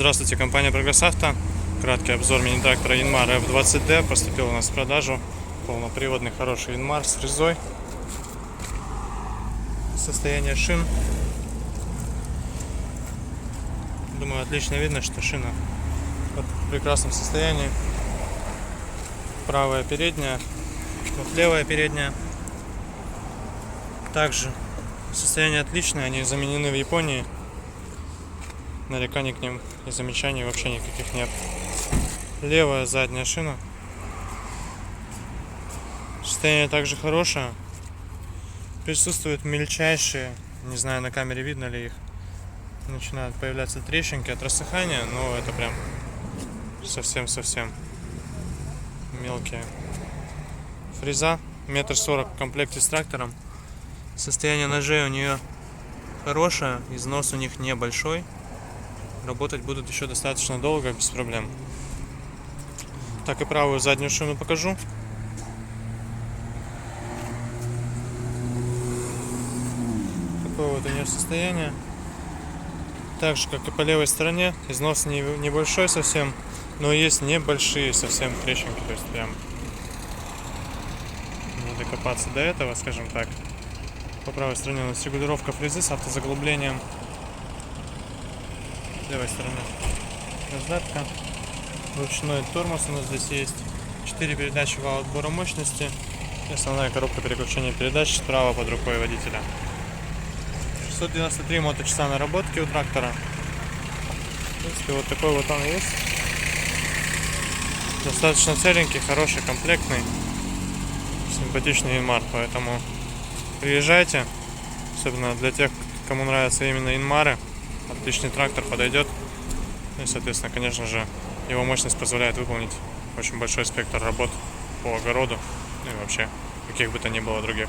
Здравствуйте, компания Прогресс Авто. Краткий обзор мини-трактора Yanmar F20D. Поступил у нас в продажу. Полноприводный хороший Yanmar с фрезой. Состояние шин. Думаю, отлично видно, что шина в прекрасном состоянии. Правая передняя, вот левая передняя. Также состояние отличное, они заменены в Японии. Нареканий к ним и замечаний вообще никаких нет. Левая задняя шина. Состояние также хорошее. Присутствуют мельчайшие, не знаю, на камере видно ли их, начинают появляться трещинки от рассыхания, но это прям совсем мелкие. Фреза 1,40 м в комплекте с трактором. Состояние ножей у нее хорошее, износ у них небольшой. Работать будут еще достаточно долго, без проблем. Так, и правую заднюю шину покажу. Такое вот у нее состояние. Так же, как и по левой стороне, износ небольшой совсем, но есть небольшие совсем трещинки, то есть прям не докопаться до этого, скажем так. По правой стороне у нас регулировка фрезы с автозаглублением. С левой стороны раздатка. Ручной тормоз у нас здесь есть. 4 передачи вала отбора мощности. И основная коробка переключения передач справа под рукой водителя. 693 моточаса наработки у трактора. В принципе, вот такой вот он есть. Достаточно целенький, хороший, комплектный. Симпатичный Yanmar. Поэтому приезжайте. Особенно для тех, кому нравятся именно Yanmar. Отличный трактор подойдет. И, соответственно, конечно же, его мощность позволяет выполнить очень большой спектр работ по огороду, ну и вообще каких бы то ни было других.